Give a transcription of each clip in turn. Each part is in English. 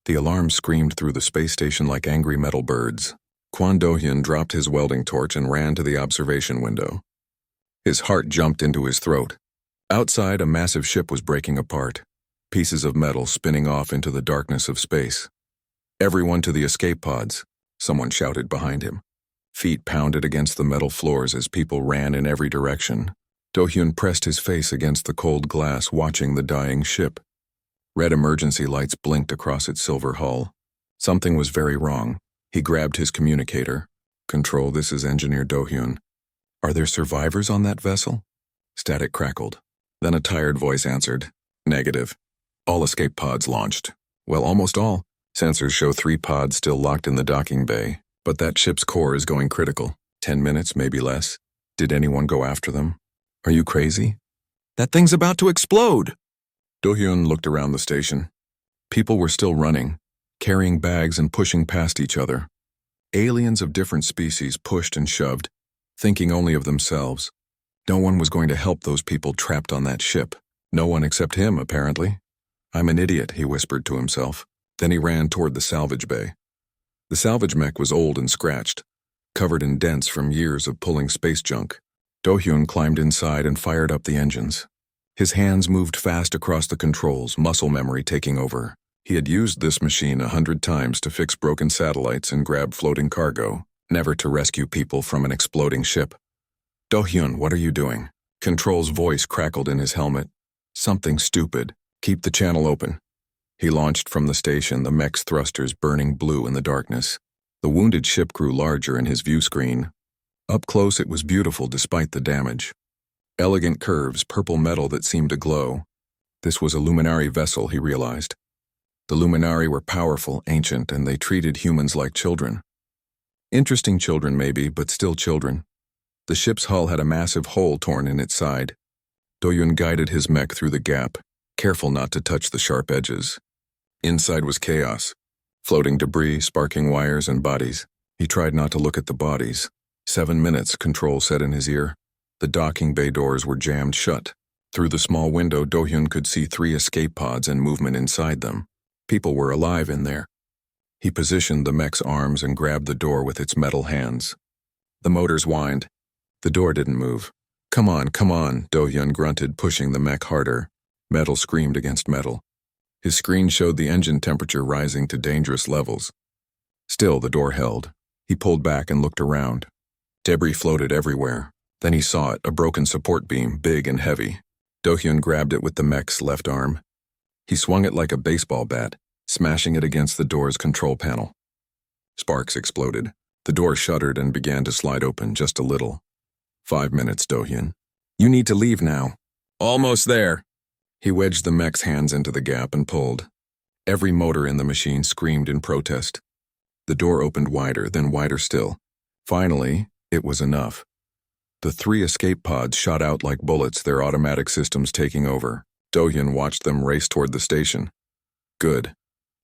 The alarm screamed through the space station like angry metal birds. Kwon Do-hyun dropped his welding torch and ran to the observation window. His heart jumped into his throat. Outside, a massive ship was breaking apart, pieces of metal spinning off into the darkness of space. "Everyone to the escape pods," someone shouted behind him. Feet pounded against the metal floors as people ran in every direction. Do-hyun pressed his face against the cold glass, watching the dying ship. Red emergency lights blinked across its silver hull. Something was very wrong. He grabbed his communicator. "Control, this is Engineer Do-hyun. Are there survivors on that vessel?" Static crackled. Then a tired voice answered, "Negative. All escape pods launched. Well, almost all. Sensors show 3 pods still locked in the docking bay, but that ship's core is going critical. 10 minutes, maybe less. Did anyone go after them? Are you crazy? That thing's about to explode!" Do-hyun looked around the station. People were still running, carrying bags and pushing past each other. Aliens of different species pushed and shoved, thinking only of themselves. No one was going to help those people trapped on that ship. No one except him, apparently. "I'm an idiot," he whispered to himself. Then he ran toward the salvage bay. The salvage mech was old and scratched, covered in dents from years of pulling space junk. Do-hyun climbed inside and fired up the engines. His hands moved fast across the controls, muscle memory taking over. He had used this machine 100 times to fix broken satellites and grab floating cargo, never to rescue people from an exploding ship. "Do-hyun, what are you doing?" Control's voice crackled in his helmet. "Something stupid. Keep the channel open." He launched from the station, the mech's thrusters burning blue in the darkness. The wounded ship grew larger in his view screen. Up close it was beautiful despite the damage. Elegant curves, purple metal that seemed to glow. This was a Luminari vessel, he realized. The Luminari were powerful, ancient, and they treated humans like children. Interesting children maybe, but still children. The ship's hull had a massive hole torn in its side. Do-hyun guided his mech through the gap, careful not to touch the sharp edges. Inside was chaos. Floating debris, sparking wires, and bodies. He tried not to look at the bodies. 7 minutes, Control said in his ear. The docking bay doors were jammed shut. Through the small window, Do-hyun could see 3 escape pods and movement inside them. People were alive in there. He positioned the mech's arms and grabbed the door with its metal hands. The motors whined. The door didn't move. Come on, Do-hyun grunted, pushing the mech harder. Metal screamed against metal. His screen showed the engine temperature rising to dangerous levels. Still, the door held. He pulled back and looked around. Debris floated everywhere. Then he saw it, a broken support beam, big and heavy. Do-hyun grabbed it with the mech's left arm. He swung it like a baseball bat, smashing it against the door's control panel. Sparks exploded. The door shuddered and began to slide open just a little. 5 minutes, Do-hyun. You need to leave now. Almost there. He wedged the mech's hands into the gap and pulled. Every motor in the machine screamed in protest. The door opened wider, then wider still. Finally, it was enough. The 3 escape pods shot out like bullets, their automatic systems taking over. Do-hyun watched them race toward the station. Good.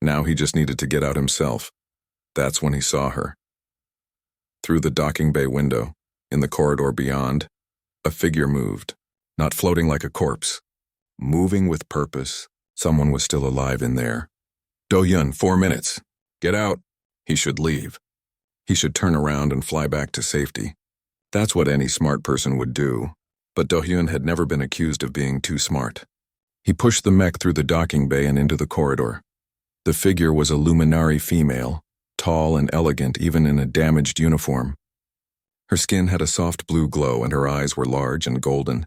Now he just needed to get out himself. That's when he saw her. Through the docking bay window, in the corridor beyond, a figure moved, not floating like a corpse. Moving with purpose. Someone was still alive in there. Do-hyun, 4 minutes. Get out. He should leave. He should turn around and fly back to safety. That's what any smart person would do. But Do-hyun had never been accused of being too smart. He pushed the mech through the docking bay and into the corridor. The figure was a Luminari female, tall and elegant even in a damaged uniform. Her skin had a soft blue glow and her eyes were large and golden.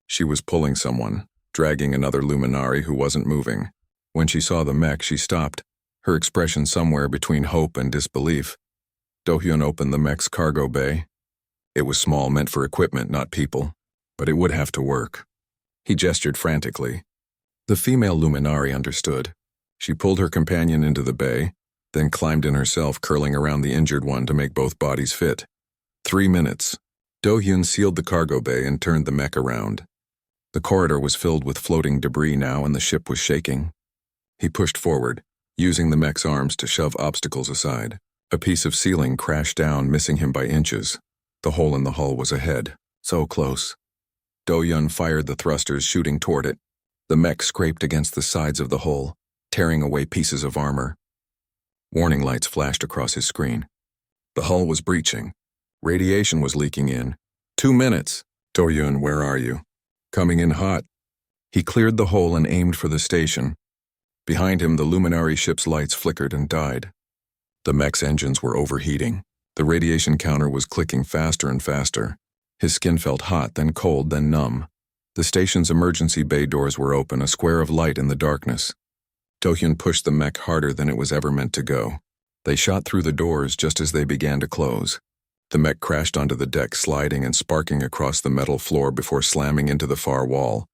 She was pulling someone, dragging another Luminari who wasn't moving. When she saw the mech, she stopped, her expression somewhere between hope and disbelief. Do-hyun opened the mech's cargo bay. It was small, meant for equipment, not people, but it would have to work. He gestured frantically. The female Luminari understood. She pulled her companion into the bay, then climbed in herself, curling around the injured one to make both bodies fit. 3 minutes. Do-hyun sealed the cargo bay and turned the mech around. The corridor was filled with floating debris now and the ship was shaking. He pushed forward, using the mech's arms to shove obstacles aside. A piece of ceiling crashed down, missing him by inches. The hole in the hull was ahead, so close. Do-hyun fired the thrusters, shooting toward it. The mech scraped against the sides of the hull, tearing away pieces of armor. Warning lights flashed across his screen. The hull was breaching. Radiation was leaking in. 2 minutes. Do-hyun, where are you? Coming in hot. He cleared the hole and aimed for the station. Behind him, the luminary ship's lights flickered and died. The mech's engines were overheating. The radiation counter was clicking faster and faster. His skin felt hot, then cold, then numb. The station's emergency bay doors were open, a square of light in the darkness. Do-hyun pushed the mech harder than it was ever meant to go. They shot through the doors just as they began to close. The mech crashed onto the deck, sliding and sparking across the metal floor before slamming into the far wall.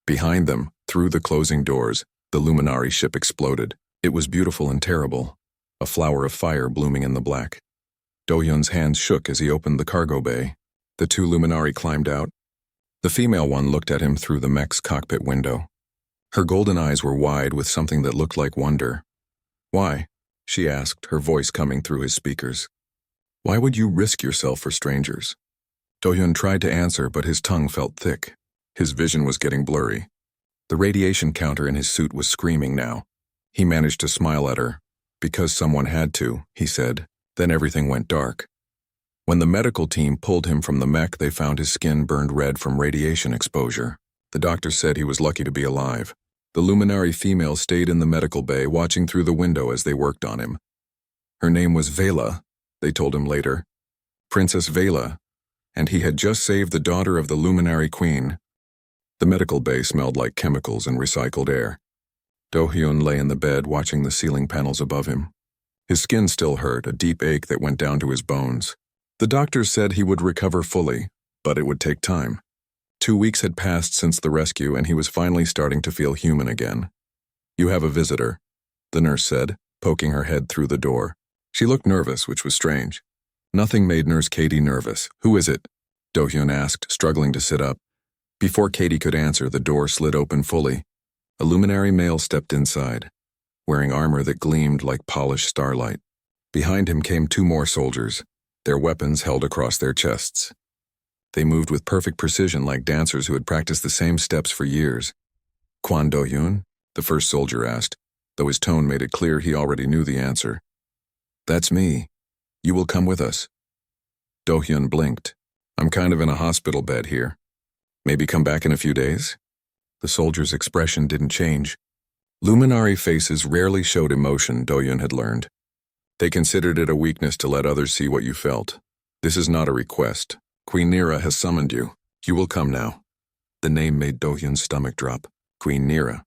Behind them, through the closing doors, the luminary ship exploded. It was beautiful and terrible, a flower of fire blooming in the black. Do-hyun's hands shook as he opened the cargo bay. The 2 luminari climbed out. The female one looked at him through the mech's cockpit window. Her golden eyes were wide with something that looked like wonder. "Why?" she asked, her voice coming through his speakers. "Why would you risk yourself for strangers?" Do-hyun tried to answer, but his tongue felt thick. His vision was getting blurry. The radiation counter in his suit was screaming now. He managed to smile at her. "Because someone had to," he said. Then everything went dark. When the medical team pulled him from the mech, they found his skin burned red from radiation exposure. The doctor said he was lucky to be alive. The luminary female stayed in the medical bay, watching through the window as they worked on him. Her name was Vela, they told him later. Princess Vela, and he had just saved the daughter of the luminary queen. The medical bay smelled like chemicals and recycled air. Do-hyun lay in the bed, watching the ceiling panels above him. His skin still hurt, a deep ache that went down to his bones. The doctors said he would recover fully, but it would take time. 2 weeks had passed since the rescue, and he was finally starting to feel human again. "You have a visitor," the nurse said, poking her head through the door. She looked nervous, which was strange. Nothing made Nurse Katie nervous. "Who is it?" Do-hyun asked, struggling to sit up. Before Katie could answer, the door slid open fully. A luminary male stepped inside, wearing armor that gleamed like polished starlight. Behind him came 2 more soldiers, their weapons held across their chests. They moved with perfect precision like dancers who had practiced the same steps for years. "Kwon Do-hyun?" the first soldier asked, though his tone made it clear he already knew the answer. "That's me. You will come with us." Do-hyun blinked. "I'm kind of in a hospital bed here. Maybe come back in a few days?" The soldier's expression didn't change. Luminary faces rarely showed emotion, Do-hyun had learned. They considered it a weakness to let others see what you felt. "This is not a request. Queen Nira has summoned you. You will come now." The name made Do-hyun's stomach drop. Queen Nira.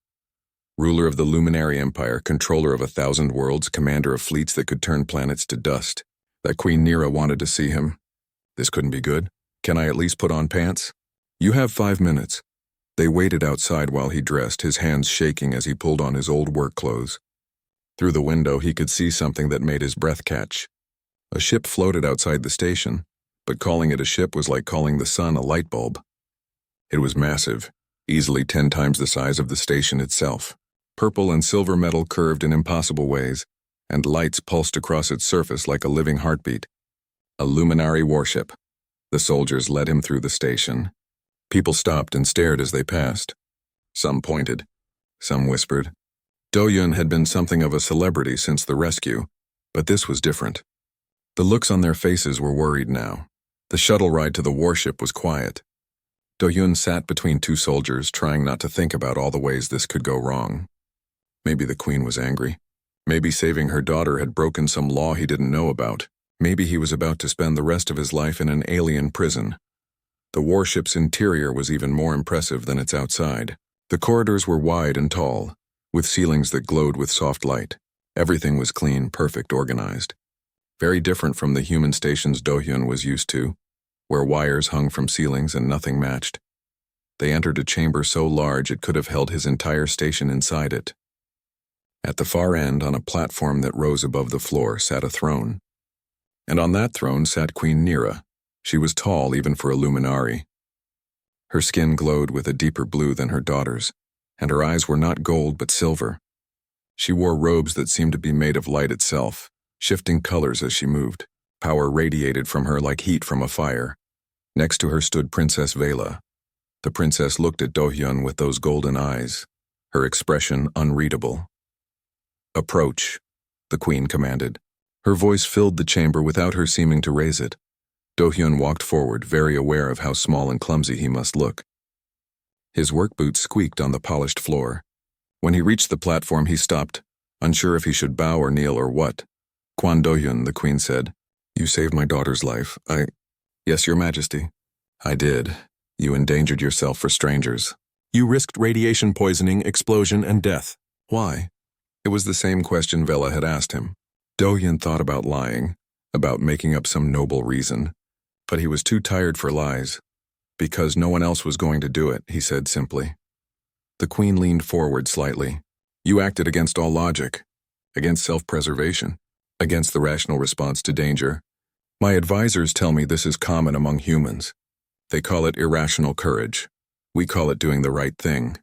Ruler of the Luminary Empire, controller of 1,000 worlds, commander of fleets that could turn planets to dust. That Queen Nira wanted to see him. This couldn't be good. "Can I at least put on pants?" "You have 5 minutes." They waited outside while he dressed, his hands shaking as he pulled on his old work clothes. Through the window, he could see something that made his breath catch. A ship floated outside the station, but calling it a ship was like calling the sun a light bulb. It was massive, easily 10 times the size of the station itself. Purple and silver metal curved in impossible ways, and lights pulsed across its surface like a living heartbeat. A luminary warship. The soldiers led him through the station. People stopped and stared as they passed. Some pointed. Some whispered. Do-hyun had been something of a celebrity since the rescue, but this was different. The looks on their faces were worried now. The shuttle ride to the warship was quiet. Do-hyun sat between 2 soldiers, trying not to think about all the ways this could go wrong. Maybe the queen was angry. Maybe saving her daughter had broken some law he didn't know about. Maybe he was about to spend the rest of his life in an alien prison. The warship's interior was even more impressive than its outside. The corridors were wide and tall, with ceilings that glowed with soft light. Everything was clean, perfect, organized. Very different from the human stations Do-hyun was used to, where wires hung from ceilings and nothing matched. They entered a chamber so large it could have held his entire station inside it. At the far end, on a platform that rose above the floor, sat a throne. And on that throne sat Queen Nira. She was tall even for a luminari. Her skin glowed with a deeper blue than her daughter's, and her eyes were not gold but silver. She wore robes that seemed to be made of light itself, shifting colors as she moved. Power radiated from her like heat from a fire. Next to her stood Princess Vela. The princess looked at Do-hyun with those golden eyes, her expression unreadable. "Approach," the Queen commanded. Her voice filled the chamber without her seeming to raise it. Do-hyun walked forward, very aware of how small and clumsy he must look. His work boots squeaked on the polished floor. When he reached the platform, he stopped, unsure if he should bow or kneel or what. Kwon Do-hyun, the Queen said, "You saved my daughter's life. Yes, Your Majesty. I did. You endangered yourself for strangers. You risked radiation poisoning, explosion, and death. Why?" It was the same question Vela had asked him. Do-hyun thought about lying, about making up some noble reason. But he was too tired for lies. "Because no one else was going to do it," he said simply. The Queen leaned forward slightly. "You acted against all logic, against self-preservation, against the rational response to danger. My advisors tell me this is common among humans. They call it irrational courage. We call it doing the right thing."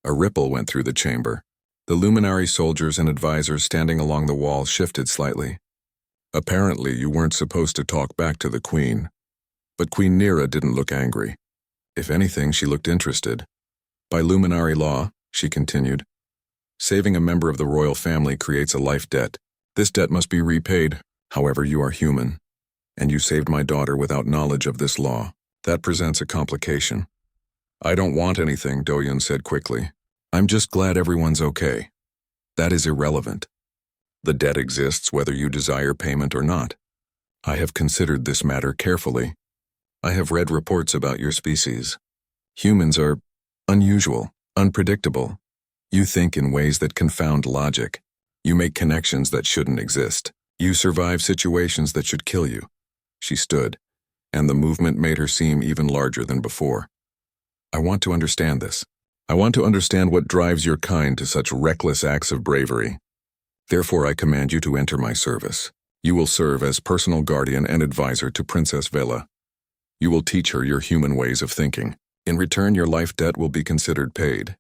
A ripple went through the chamber. The luminary soldiers and advisors standing along the wall shifted slightly. "Apparently you weren't supposed to talk back to the Queen." But Queen Nira didn't look angry. If anything, she looked interested. "By luminary law," she continued, "saving a member of the royal family creates a life debt. This debt must be repaid. However, you are human, and you saved my daughter without knowledge of this law. That presents a complication." "I don't want anything," Do-hyun said quickly. "I'm just glad everyone's okay. That is irrelevant. The debt exists whether you desire payment or not. I have considered this matter carefully. I have read reports about your species. Humans are unusual, unpredictable. You think in ways that confound logic. You make connections that shouldn't exist. You survive situations that should kill you." She stood, and the movement made her seem even larger than before. "I want to understand this. I want to understand what drives your kind to such reckless acts of bravery. Therefore, I command you to enter my service. You will serve as personal guardian and advisor to Princess Vela. You will teach her your human ways of thinking. In return, your life debt will be considered paid."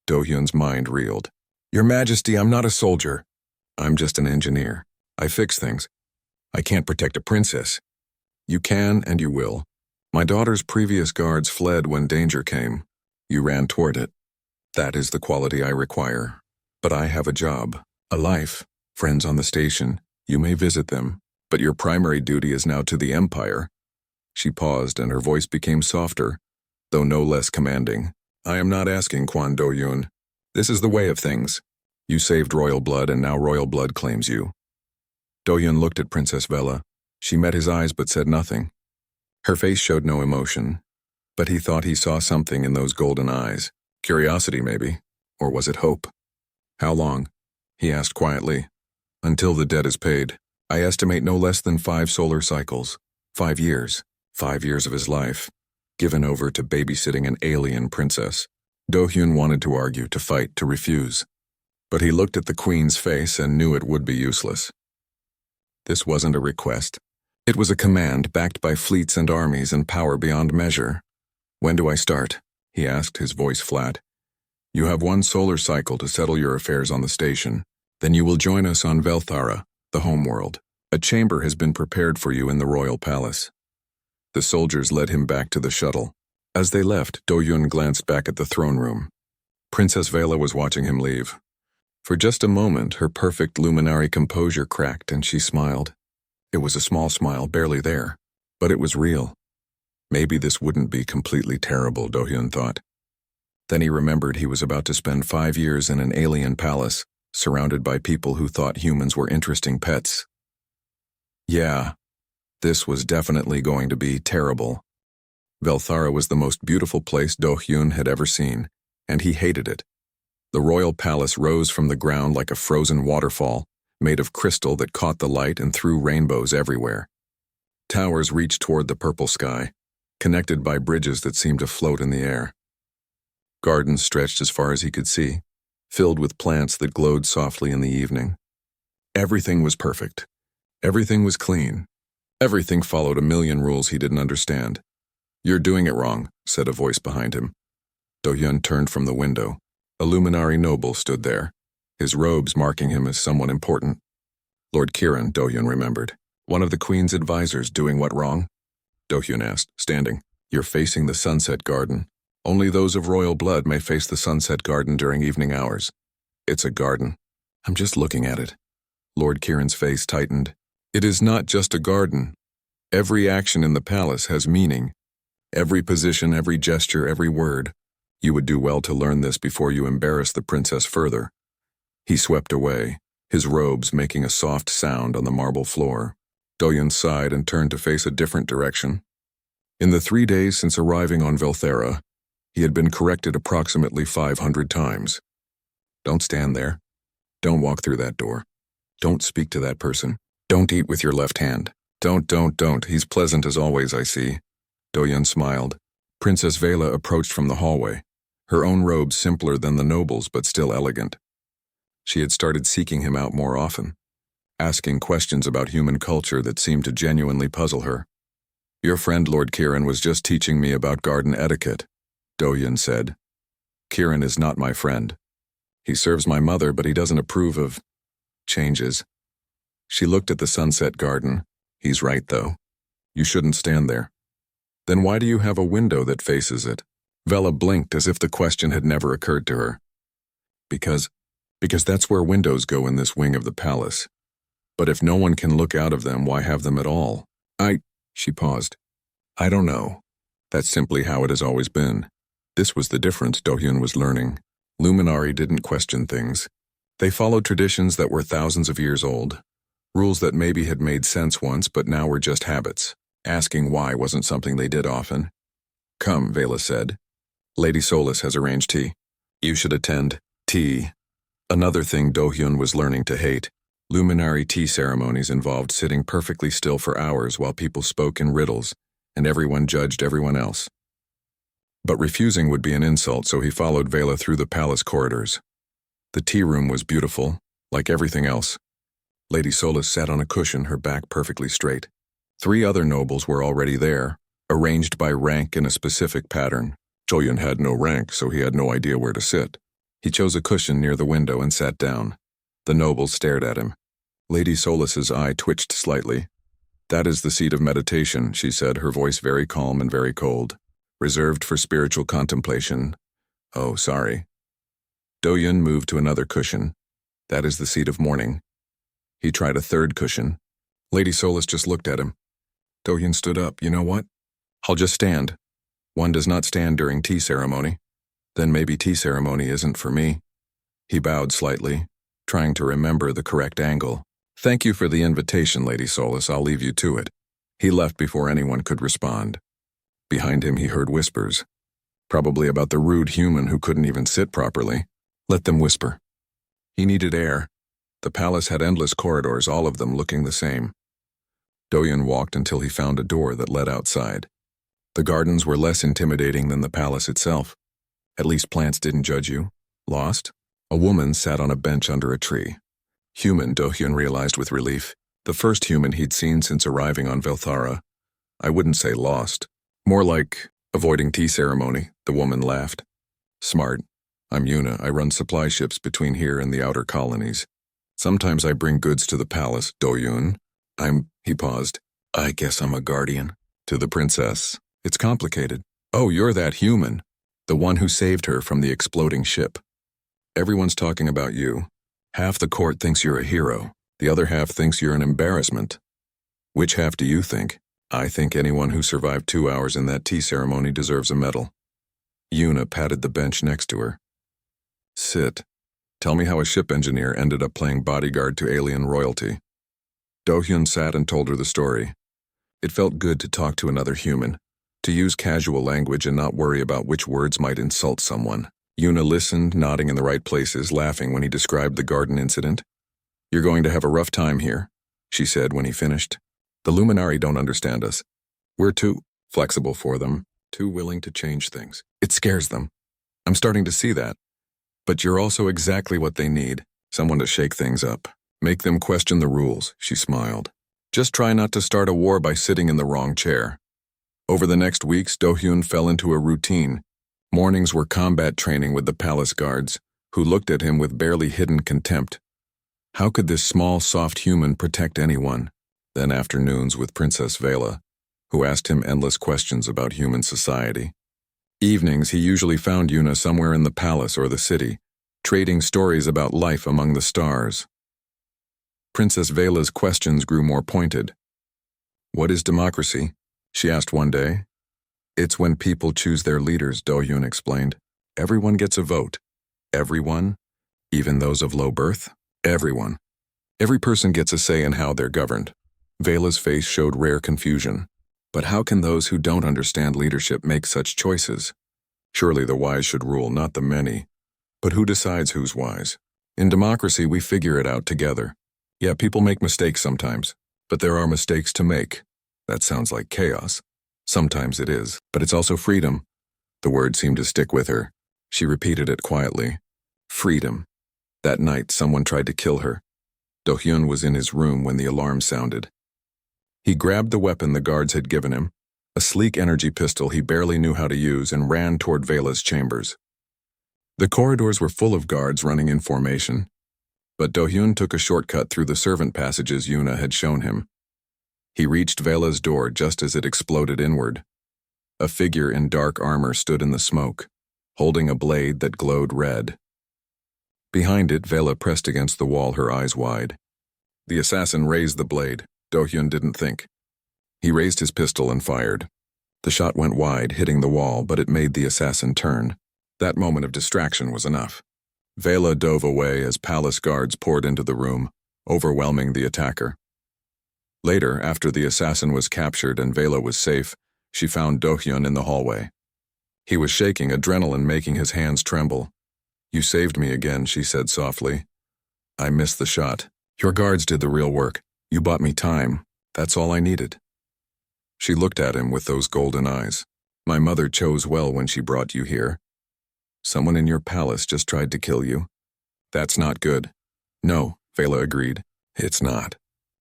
Do-hyun's mind reeled. "Your Majesty, I'm not a soldier. I'm just an engineer. I fix things. I can't protect a princess." "You can and you will. My daughter's previous guards fled when danger came. You ran toward it. That is the quality I require. But I have a job, a life, friends on the station. You may visit them, but your primary duty is now to the Empire." She paused and her voice became softer, though no less commanding. "I am not asking, Kwon Do-hyun. This is the way of things. You saved royal blood and now royal blood claims you." Do-hyun looked at Princess Vela. She met his eyes but said nothing. Her face showed no emotion, but he thought he saw something in those golden eyes. Curiosity, maybe. Or was it hope? "How long?" he asked quietly. "Until the debt is paid. I estimate no less than 5 solar cycles. 5 years. 5 years of his life, given over to babysitting an alien princess." Do-hyun wanted to argue, to fight, to refuse. But he looked at the Queen's face and knew it would be useless. This wasn't a request. It was a command backed by fleets and armies and power beyond measure. "When do I start?" he asked, his voice flat. "You have 1 solar cycle to settle your affairs on the station. Then you will join us on Velthara, the homeworld. A chamber has been prepared for you in the royal palace." The soldiers led him back to the shuttle. As they left, Do-hyun glanced back at the throne room. Princess Vela was watching him leave. For just a moment, her perfect luminary composure cracked and she smiled. It was a small smile, barely there, but it was real. Maybe this wouldn't be completely terrible, Do-hyun thought. Then he remembered he was about to spend 5 years in an alien palace, surrounded by people who thought humans were interesting pets. Yeah, this was definitely going to be terrible. Velthara was the most beautiful place Do-hyun had ever seen, and he hated it. The royal palace rose from the ground like a frozen waterfall, made of crystal that caught the light and threw rainbows everywhere. Towers reached toward the purple sky, connected by bridges that seemed to float in the air. Gardens stretched as far as he could see, filled with plants that glowed softly in the evening. Everything was perfect. Everything was clean. Everything followed a million rules he didn't understand. "You're doing it wrong," said a voice behind him. Do-hyun turned from the window. A luminary noble stood there, his robes marking him as someone important. Lord Kiran, Do-hyun remembered. One of the Queen's advisors doing what wrong? Do-hyun asked, standing. "You're facing the Sunset Garden. Only those of royal blood may face the Sunset Garden during evening hours. It's a garden. I'm just looking at it. Lord Kieran's face tightened. It is not just a garden. Every action in the palace has meaning. Every position, every gesture, every word. You would do well to learn this before you embarrass the princess further. He swept away, his robes making a soft sound on the marble floor. Doyun sighed and turned to face a different direction. In the 3 days since arriving on Velthera, he had been corrected approximately 500 times. Don't stand there. Don't walk through that door. Don't speak to that person. Don't eat with your left hand. Don't. He's pleasant as always, I see. Doyun smiled. Princess Vela approached from the hallway, her own robe simpler than the nobles but still elegant. She had started seeking him out more often, asking questions about human culture that seemed to genuinely puzzle her. Your friend Lord Kieran was just teaching me about garden etiquette, Doyun said. Kieran is not my friend. He serves my mother, but he doesn't approve of changes. She looked at the sunset garden. He's right, though. You shouldn't stand there. Then why do you have a window that faces it? Vela blinked as if the question had never occurred to her. Because that's where windows go in this wing of the palace. But if no one can look out of them, why have them at all? She paused. I don't know. That's simply how it has always been. This was the difference Dohyun was learning. Luminari didn't question things. They followed traditions that were thousands of years old, rules that maybe had made sense once but now were just habits. Asking why wasn't something they did often. Come, Vela said. Lady Solis has arranged tea. You should attend. Tea. Another thing Dohyun was learning to hate. Luminary tea ceremonies involved sitting perfectly still for hours while people spoke in riddles, and everyone judged everyone else. But refusing would be an insult, so he followed Vela through the palace corridors. The tea room was beautiful, like everything else. Lady Solis sat on a cushion, her back perfectly straight. 3 other nobles were already there, arranged by rank in a specific pattern. Dohyun had no rank, so he had no idea where to sit. He chose a cushion near the window and sat down. The nobles stared at him. Lady Solis's eye twitched slightly. That is the seat of meditation, she said, her voice very calm and very cold. Reserved for spiritual contemplation. Oh, sorry. Dohyun moved to another cushion. That is the seat of mourning. He tried a 3rd cushion. Lady Solis just looked at him. Dohyun stood up. You know what? I'll just stand. One does not stand during tea ceremony. Then maybe tea ceremony isn't for me. He bowed slightly, trying to remember the correct angle. Thank you for the invitation, Lady Solis. I'll leave you to it. He left before anyone could respond. Behind him he heard whispers. Probably about the rude human who couldn't even sit properly. Let them whisper. He needed air. The palace had endless corridors, all of them looking the same. Dohyun walked until he found a door that led outside. The gardens were less intimidating than the palace itself. At least plants didn't judge you. Lost? A woman sat on a bench under a tree. Human, Dohyun realized with relief. The first human he'd seen since arriving on Velthara. I wouldn't say lost. More like avoiding tea ceremony, the woman laughed. Smart. I'm Yuna. I run supply ships between here and the outer colonies. Sometimes I bring goods to the palace, Dohyun. He paused. I guess I'm a guardian. To the princess. It's complicated. Oh, you're that human. The one who saved her from the exploding ship. Everyone's talking about you. Half the court thinks you're a hero. The other half thinks you're an embarrassment. Which half do you think? I think anyone who survived 2 hours in that tea ceremony deserves a medal. Yuna patted the bench next to her. Sit. Tell me how a ship engineer ended up playing bodyguard to alien royalty. Dohyun sat and told her the story. It felt good to talk to another human, to use casual language and not worry about which words might insult someone. Yuna listened, nodding in the right places, laughing when he described the garden incident. You're going to have a rough time here, she said when he finished. The Luminari don't understand us. We're too flexible for them, too willing to change things. It scares them. I'm starting to see that. But you're also exactly what they need, someone to shake things up. Make them question the rules, she smiled. Just try not to start a war by sitting in the wrong chair. Over the next weeks, Dohyun fell into a routine. Mornings were combat training with the palace guards, who looked at him with barely hidden contempt. How could this small, soft human protect anyone? Then afternoons with Princess Vela, who asked him endless questions about human society. Evenings, he usually found Yuna somewhere in the palace or the city, trading stories about life among the stars. Princess Vela's questions grew more pointed. "What is democracy?" she asked one day. "It's when people choose their leaders," Do-hyun explained. "Everyone gets a vote." "Everyone? Even those of low birth?" "Everyone. Every person gets a say in how they're governed." Vela's face showed rare confusion. But how can those who don't understand leadership make such choices? Surely the wise should rule, not the many. But who decides who's wise? In democracy, we figure it out together. Yeah, people make mistakes sometimes, but there are mistakes to make. That sounds like chaos. Sometimes it is, but it's also freedom. The word seemed to stick with her. She repeated it quietly. Freedom. That night, someone tried to kill her. Do-hyun was in his room when the alarm sounded. He grabbed the weapon the guards had given him, a sleek energy pistol he barely knew how to use, and ran toward Vela's chambers. The corridors were full of guards running in formation, but Do-hyun took a shortcut through the servant passages Yuna had shown him. He reached Vela's door just as it exploded inward. A figure in dark armor stood in the smoke, holding a blade that glowed red. Behind it, Vela pressed against the wall, her eyes wide. The assassin raised the blade. Do-hyun didn't think. He raised his pistol and fired. The shot went wide, hitting the wall, but it made the assassin turn. That moment of distraction was enough. Vela dove away as palace guards poured into the room, overwhelming the attacker. Later, after the assassin was captured and Vela was safe, she found Do-hyun in the hallway. He was shaking, adrenaline making his hands tremble. "You saved me again," she said softly. "I missed the shot. Your guards did the real work. You bought me time. That's all I needed." She looked at him with those golden eyes. "My mother chose well when she brought you here. Someone in your palace just tried to kill you. That's not good." "No," Vela agreed. "It's not.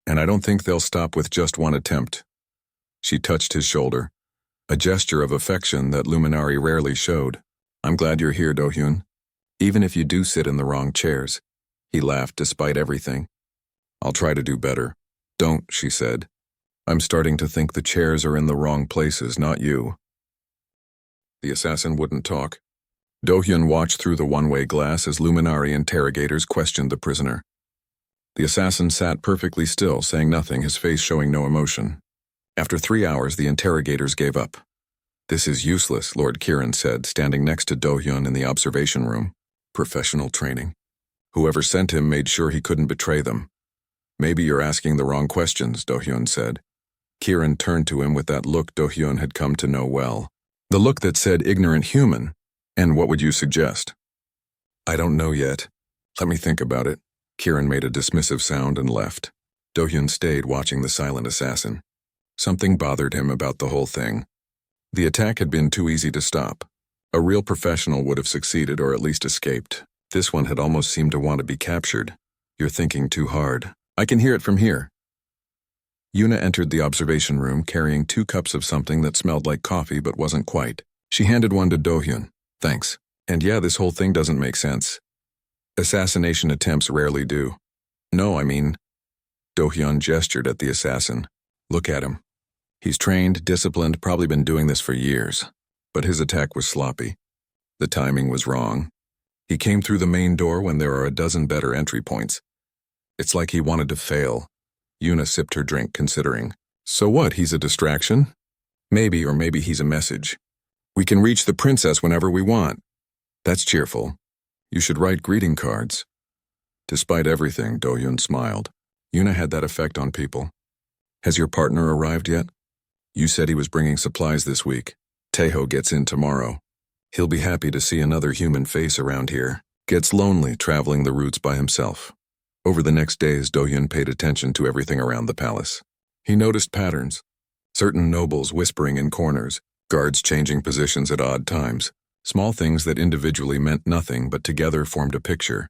And I don't think they'll stop with just one attempt." She touched his shoulder, a gesture of affection that Luminari rarely showed. "I'm glad you're here, Do-hyun. Even if you do sit in the wrong chairs." He laughed despite everything. "I'll try to do better." "Don't," she said. "I'm starting to think the chairs are in the wrong places, not you." The assassin wouldn't talk. Do-hyun watched through the one-way glass as Luminari interrogators questioned the prisoner. The assassin sat perfectly still, saying nothing, his face showing no emotion. After 3 hours, the interrogators gave up. "This is useless," Lord Kiran said, standing next to Do-hyun in the observation room. "Professional training. Whoever sent him made sure he couldn't betray them." "Maybe you're asking the wrong questions," Do-hyun said. Kiran turned to him with that look Do-hyun had come to know well. The look that said ignorant human. "And what would you suggest?" "I don't know yet. Let me think about it." Kiran made a dismissive sound and left. Do-hyun stayed watching the silent assassin. Something bothered him about the whole thing. The attack had been too easy to stop. A real professional would have succeeded or at least escaped. This one had almost seemed to want to be captured. "You're thinking too hard. I can hear it from here." Yuna entered the observation room carrying 2 cups of something that smelled like coffee but wasn't quite. She handed one to Do-hyun. "Thanks. And yeah, this whole thing doesn't make sense. Assassination attempts rarely do." "No, I mean..." Do-hyun gestured at the assassin. "Look at him. He's trained, disciplined, probably been doing this for years. But his attack was sloppy. The timing was wrong. He came through the main door when there are a dozen better entry points. It's like he wanted to fail." Yuna sipped her drink, considering. "So what, he's a distraction?" "Maybe, or maybe he's a message. We can reach the princess whenever we want." "That's cheerful. You should write greeting cards." Despite everything, Do-hyun smiled. Yuna had that effect on people. "Has your partner arrived yet?" "You said he was bringing supplies this week. Taeho gets in tomorrow. He'll be happy to see another human face around here. Gets lonely traveling the routes by himself." Over the next days, Do-hyun paid attention to everything around the palace. He noticed patterns. Certain nobles whispering in corners, guards changing positions at odd times, small things that individually meant nothing but together formed a picture.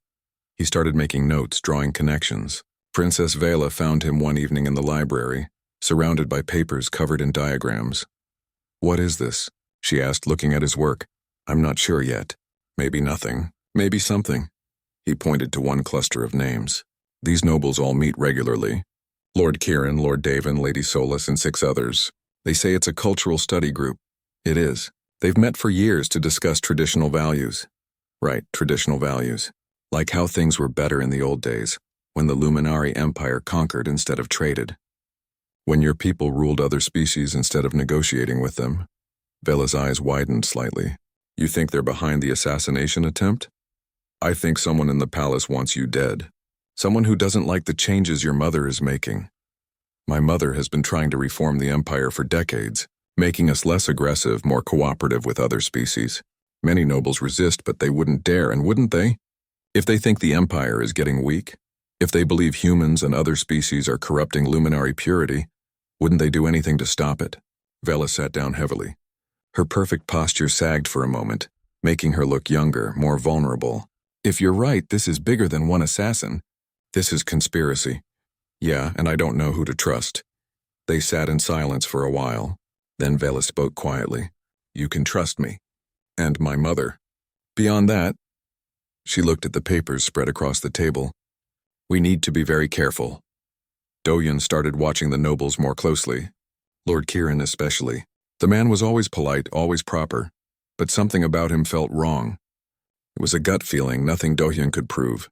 He started making notes, drawing connections. Princess Vela found him one evening in the library, surrounded by papers covered in diagrams. "What is this?" she asked, looking at his work. "I'm not sure yet. Maybe nothing. Maybe something." He pointed to one cluster of names. "These nobles all meet regularly. Lord Kiran, Lord Davin, Lady Solus, and 6 others. They say it's a cultural study group." "It is. They've met for years to discuss traditional values." "Right, traditional values. Like how things were better in the old days. when the Luminari Empire conquered instead of traded. When your people ruled other species instead of negotiating with them. Vela's eyes widened slightly. You think they're behind the assassination attempt? I think someone in the palace wants you dead. Someone who doesn't like the changes your mother is making. My mother has been trying to reform the Empire for decades, making us less aggressive, more cooperative with other species. Many nobles resist, but they wouldn't dare, and wouldn't they? If they think the Empire is getting weak, if they believe humans and other species are corrupting Luminari purity, wouldn't they do anything to stop it? Vela sat down heavily. Her perfect posture sagged for a moment, making her look younger, more vulnerable. If you're right, this is bigger than one assassin. This is conspiracy. Yeah, and I don't know who to trust. They sat in silence for a while. Then Vela spoke quietly. You can trust me. And my mother. Beyond that, she looked at the papers spread across the table. We need to be very careful. Dohyun started watching the nobles more closely. Lord Kiran especially. The man was always polite, always proper, but something about him felt wrong. It was a gut feeling, nothing Dohyun could prove.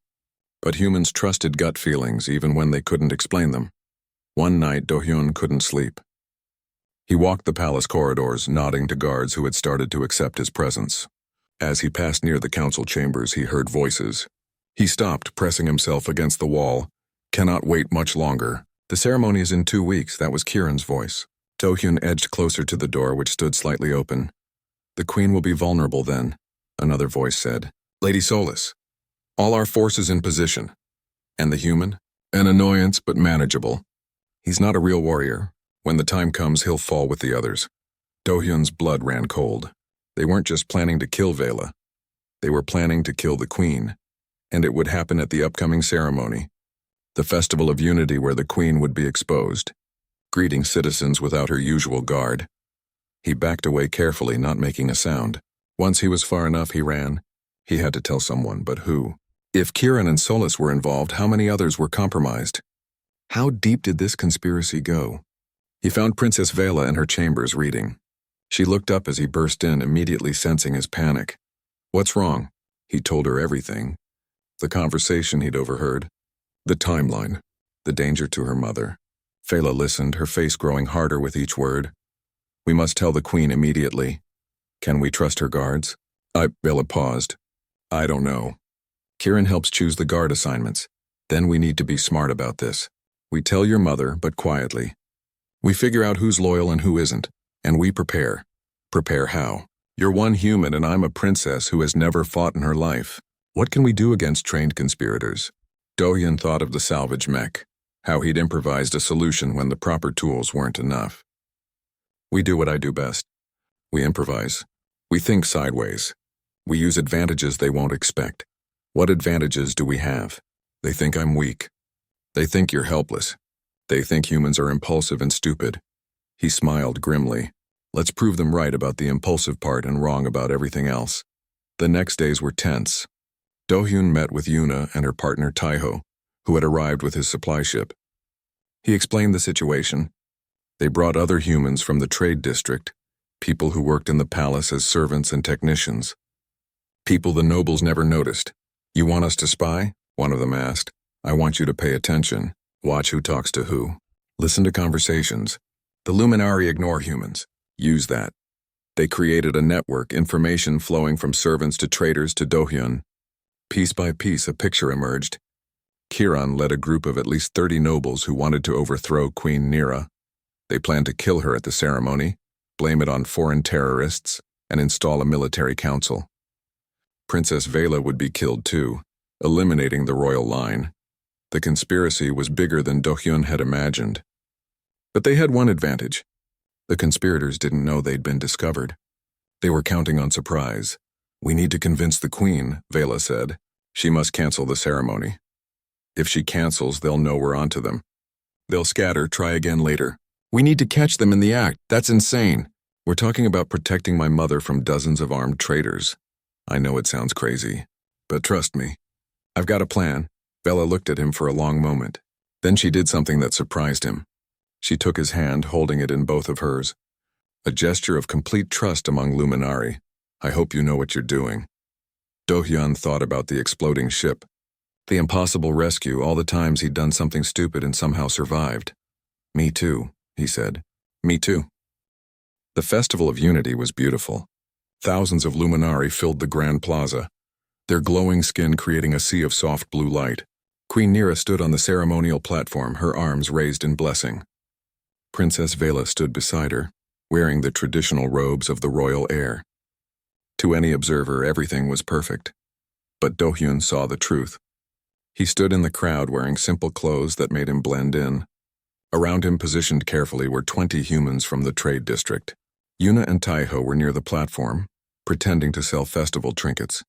But humans trusted gut feelings even when they couldn't explain them. One night, Dohyun couldn't sleep. He walked the palace corridors, nodding to guards who had started to accept his presence. As he passed near the council chambers, he heard voices. He stopped, pressing himself against the wall. Cannot wait much longer. The ceremony is in 2 weeks, that was Kiran's voice. Dohyun edged closer to the door, which stood slightly open. The queen will be vulnerable then, another voice said. Lady Solis, all our forces in position. And the human? An annoyance, but manageable. He's not a real warrior. When the time comes, he'll fall with the others. Dohyun's blood ran cold. They weren't just planning to kill Vela. They were planning to kill the queen. And it would happen at the upcoming ceremony. The Festival of Unity where the queen would be exposed, greeting citizens without her usual guard. He backed away carefully, not making a sound. Once he was far enough, he ran. He had to tell someone, but who? If Kiran and Solis were involved, how many others were compromised? How deep did this conspiracy go? He found Princess Vela in her chambers reading. She looked up as he burst in, immediately sensing his panic. What's wrong? He told her everything. The conversation he'd overheard. The timeline. The danger to her mother. Vela listened, her face growing harder with each word. We must tell the queen immediately. Can we trust her guards? Vela paused. I don't know. Kiran helps choose the guard assignments. Then we need to be smart about this. We tell your mother, but quietly. We figure out who's loyal and who isn't, and we prepare. Prepare how? You're one human and I'm a princess who has never fought in her life. What can we do against trained conspirators? Dohyun thought of the salvage mech, how he'd improvised a solution when the proper tools weren't enough. We do what I do best. We improvise. We think sideways. We use advantages they won't expect. What advantages do we have? They think I'm weak. They think you're helpless. They think humans are impulsive and stupid. He smiled grimly. Let's prove them right about the impulsive part and wrong about everything else. The next days were tense. Dohyun met with Yuna and her partner Taiho, who had arrived with his supply ship. He explained the situation. They brought other humans from the trade district, people who worked in the palace as servants and technicians. People the nobles never noticed. You want us to spy? One of them asked. I want you to pay attention. Watch who talks to who. Listen to conversations. The Luminari ignore humans. Use that. They created a network, information flowing from servants to traders to Dohyun. Piece by piece, a picture emerged. Kiran led a group of at least 30 nobles who wanted to overthrow Queen Nira. They planned to kill her at the ceremony, blame it on foreign terrorists, and install a military council. Princess Vela would be killed too, eliminating the royal line. The conspiracy was bigger than Dohyun had imagined. But they had one advantage. The conspirators didn't know they'd been discovered. They were counting on surprise. We need to convince the queen, Vela said. She must cancel the ceremony. If she cancels, they'll know we're onto them. They'll scatter, try again later. We need to catch them in the act. That's insane. We're talking about protecting my mother from dozens of armed traitors. I know it sounds crazy, but trust me. I've got a plan. Vela looked at him for a long moment. Then she did something that surprised him. She took his hand, holding it in both of hers. A gesture of complete trust among Luminari. I hope you know what you're doing. Dohyun thought about the exploding ship. The impossible rescue, all the times he'd done something stupid and somehow survived. "Me too," he said. "Me too." The Festival of Unity was beautiful. Thousands of luminari filled the Grand Plaza, their glowing skin creating a sea of soft blue light. Queen Nera stood on the ceremonial platform, her arms raised in blessing. Princess Vela stood beside her, wearing the traditional robes of the royal heir. To any observer, everything was perfect. But Do-hyun saw the truth. He stood in the crowd wearing simple clothes that made him blend in. Around him, positioned carefully, were 20 humans from the trade district. Yuna and Taiho were near the platform, pretending to sell festival trinkets.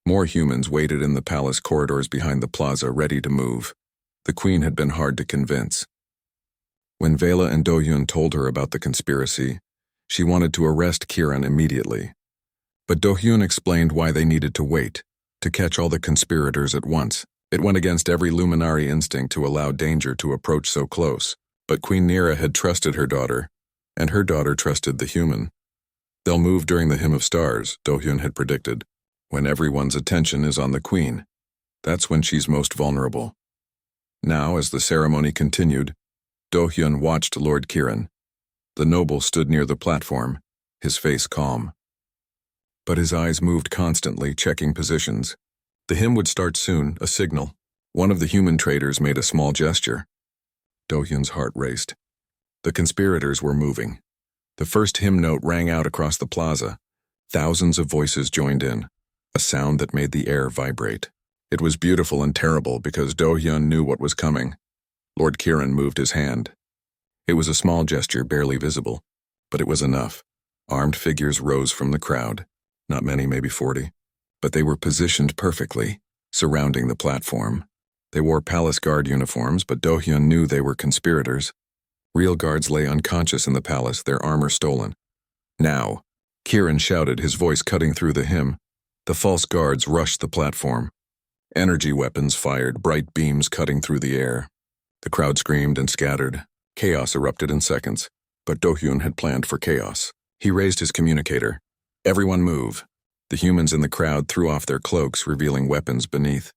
More humans waited in the palace corridors behind the plaza, ready to move. The queen had been hard to convince. When Vela and Do-hyun told her about the conspiracy, she wanted to arrest Kiran immediately. But Do-hyun explained why they needed to wait, to catch all the conspirators at once. It went against every luminary instinct to allow danger to approach so close. But Queen Nera had trusted her daughter, and her daughter trusted the human. They'll move during the Hymn of Stars, Do-hyun had predicted, when everyone's attention is on the queen. That's when she's most vulnerable. Now, as the ceremony continued, Do-hyun watched Lord Kiran. The noble stood near the platform, his face calm. But his eyes moved constantly, checking positions. The hymn would start soon, a signal. One of the human traders made a small gesture. Do-hyun's heart raced. The conspirators were moving. The first hymn note rang out across the plaza. Thousands of voices joined in, a sound that made the air vibrate. It was beautiful and terrible because Do-hyun knew what was coming. Lord Kiran moved his hand. It was a small gesture, barely visible, but it was enough. Armed figures rose from the crowd. Not many, maybe 40, but they were positioned perfectly, surrounding the platform. They wore palace guard uniforms, but Do-hyun knew they were conspirators. Real guards lay unconscious in the palace, their armor stolen. "Now," Kiran shouted, his voice cutting through the hymn. The false guards rushed the platform. Energy weapons fired, bright beams cutting through the air. The crowd screamed and scattered. Chaos erupted in seconds, but Do-hyun had planned for chaos. He raised his communicator. "Everyone move." The humans in the crowd threw off their cloaks, revealing weapons beneath.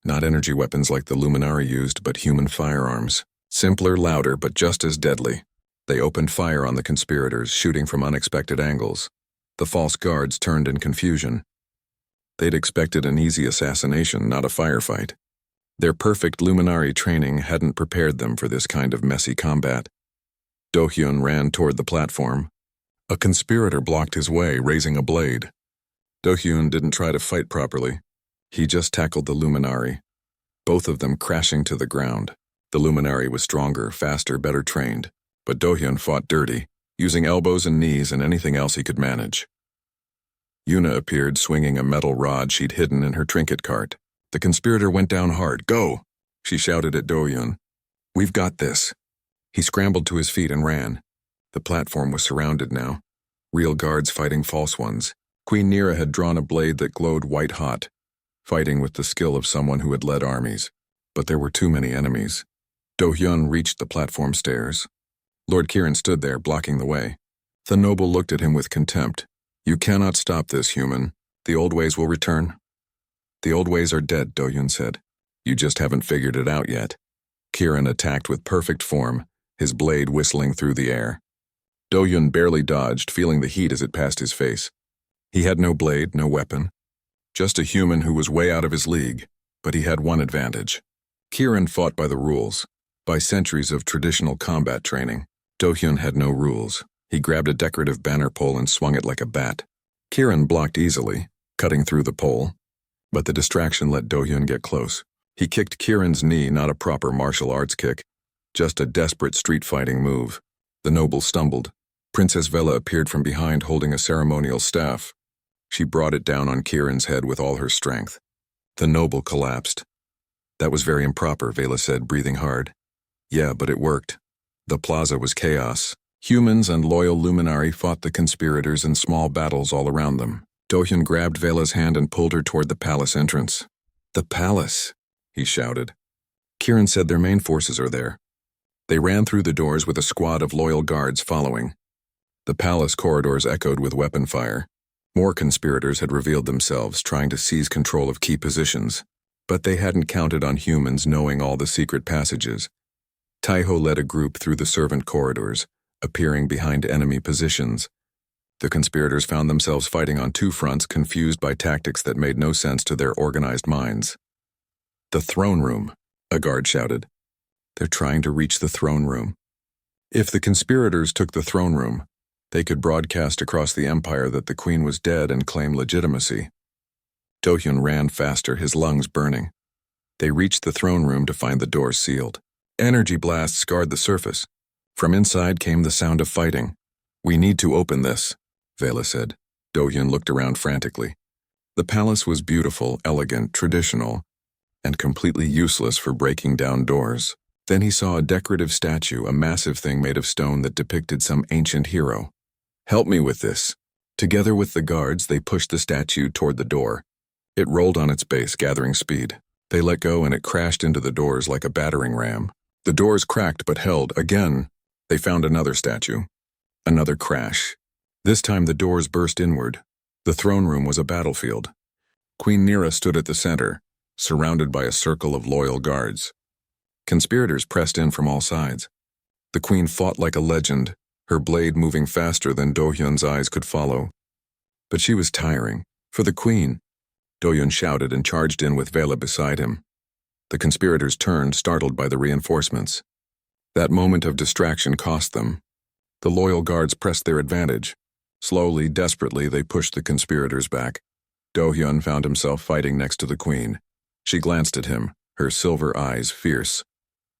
Not energy weapons like the luminari used, but human firearms. Simpler, louder, but just as deadly. They opened fire on the conspirators, shooting from unexpected angles. The false guards turned in confusion. They'd expected an easy assassination, not a firefight. Their perfect luminari training hadn't prepared them for this kind of messy combat. Do-hyun ran toward the platform. A conspirator blocked his way, raising a blade. Do-hyun didn't try to fight properly. He just tackled the luminari, both of them crashing to the ground. The luminari was stronger, faster, better trained, but Do-hyun fought dirty, using elbows and knees and anything else he could manage. Yuna appeared, swinging a metal rod she'd hidden in her trinket cart. The conspirator went down hard. "Go!" she shouted at Do-hyun. "We've got this." He scrambled to his feet and ran. The platform was surrounded now. Real guards fighting false ones. Queen Nera had drawn a blade that glowed white-hot, fighting with the skill of someone who had led armies. But there were too many enemies. Do-hyun reached the platform stairs. Lord Kiran stood there, blocking the way. The noble looked at him with contempt. "You cannot stop this, human. The old ways will return." "The old ways are dead," Do-hyun said. "You just haven't figured it out yet." Kiran attacked with perfect form, his blade whistling through the air. Do-hyun barely dodged, feeling the heat as it passed his face. He had no blade, no weapon. Just a human who was way out of his league, but he had one advantage. Kiran fought by the rules, by centuries of traditional combat training. Do-hyun had no rules. He grabbed a decorative banner pole and swung it like a bat. Kiran blocked easily, cutting through the pole, but the distraction let Do-hyun get close. He kicked Kiran's knee, not a proper martial arts kick, just a desperate street-fighting move. The noble stumbled. Princess Vela appeared from behind holding a ceremonial staff. She brought it down on Kiran's head with all her strength. The noble collapsed. "That was very improper," Vela said, breathing hard. "Yeah, but it worked." The plaza was chaos. Humans and loyal luminari fought the conspirators in small battles all around them. Do-hyun grabbed Vela's hand and pulled her toward the palace entrance. "The palace," he shouted. Kiran said their main forces are there. They ran through the doors with a squad of loyal guards following. The palace corridors echoed with weapon fire. More conspirators had revealed themselves, trying to seize control of key positions. But they hadn't counted on humans knowing all the secret passages. Taiho led a group through the servant corridors, appearing behind enemy positions. The conspirators found themselves fighting on two fronts, confused by tactics that made no sense to their organized minds. "The throne room," a guard shouted. "They're trying to reach the throne room." If the conspirators took the throne room, they could broadcast across the empire that the queen was dead and claim legitimacy. Do-hyun ran faster, his lungs burning. They reached the throne room to find the doors sealed. Energy blasts scarred the surface. From inside came the sound of fighting. "We need to open this," Vela said. Do-hyun looked around frantically. The palace was beautiful, elegant, traditional, and completely useless for breaking down doors. Then he saw a decorative statue, a massive thing made of stone that depicted some ancient hero. "Help me with this." Together with the guards, they pushed the statue toward the door. It rolled on its base, gathering speed. They let go and it crashed into the doors like a battering ram. The doors cracked but held. Again, they found another statue. Another crash. This time the doors burst inward. The throne room was a battlefield. Queen Nira stood at the center, surrounded by a circle of loyal guards. Conspirators pressed in from all sides. The queen fought like a legend, her blade moving faster than Do-hyun's eyes could follow. But she was tiring. For the queen. Do-hyun shouted and charged in with Vela beside him. The conspirators turned, startled by the reinforcements. That moment of distraction cost them. The loyal guards pressed their advantage. Slowly, desperately, they pushed the conspirators back. Do-hyun found himself fighting next to the queen. She glanced at him, her silver eyes fierce.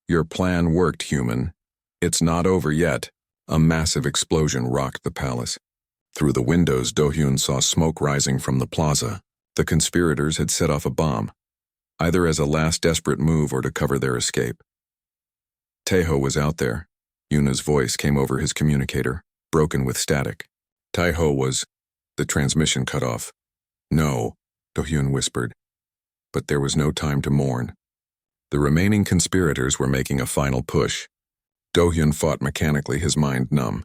"Your plan worked, human. It's not over yet." A massive explosion rocked the palace. Through the windows, Do-hyun saw smoke rising from the plaza. The conspirators had set off a bomb, either as a last desperate move or to cover their escape. Taeho was out there. Yuna's voice came over his communicator, broken with static. Taiho was... The transmission cut off. "No," Do-hyun whispered. But there was no time to mourn. The remaining conspirators were making a final push. Do-hyun fought mechanically, his mind numb.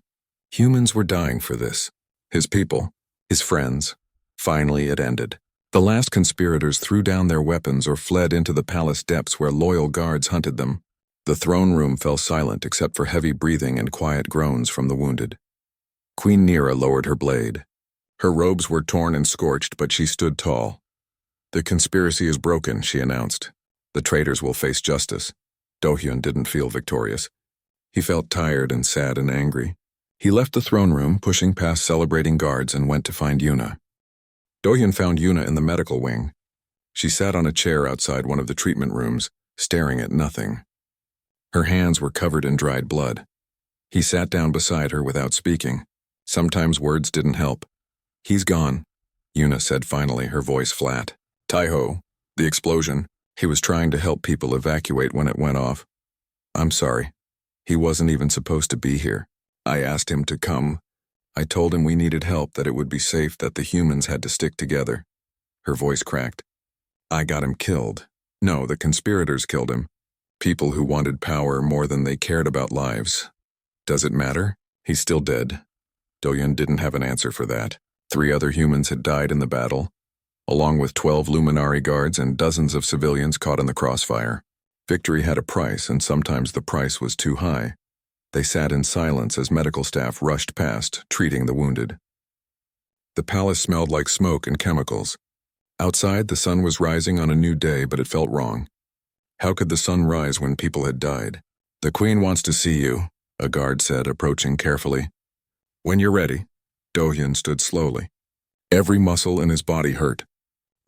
Humans were dying for this. His people, his friends. Finally it ended. The last conspirators threw down their weapons or fled into the palace depths where loyal guards hunted them. The throne room fell silent except for heavy breathing and quiet groans from the wounded. Queen Nira lowered her blade. Her robes were torn and scorched, but she stood tall. "The conspiracy is broken," she announced. "The traitors will face justice." Do-hyun didn't feel victorious. He felt tired and sad and angry. He left the throne room, pushing past celebrating guards, and went to find Yuna. Do-hyun found Yuna in the medical wing. She sat on a chair outside one of the treatment rooms, staring at nothing. Her hands were covered in dried blood. He sat down beside her without speaking. Sometimes words didn't help. "He's gone," Yuna said finally, her voice flat. "Taiho, the explosion. He was trying to help people evacuate when it went off. I'm sorry. He wasn't even supposed to be here. I asked him to come. I told him we needed help, that it would be safe, that the humans had to stick together." Her voice cracked. "I got him killed. No, the conspirators killed him. People who wanted power more than they cared about lives. Does it matter? He's still dead." Do-hyun didn't have an answer for that. 3 other humans had died in the battle, along with 12 Luminari guards and dozens of civilians caught in the crossfire. Victory had a price, and sometimes the price was too high. They sat in silence as medical staff rushed past, treating the wounded. The palace smelled like smoke and chemicals. Outside, the sun was rising on a new day, but it felt wrong. How could the sun rise when people had died? "The queen wants to see you," a guard said, approaching carefully. "When you're ready." Do-hyun stood slowly. Every muscle in his body hurt.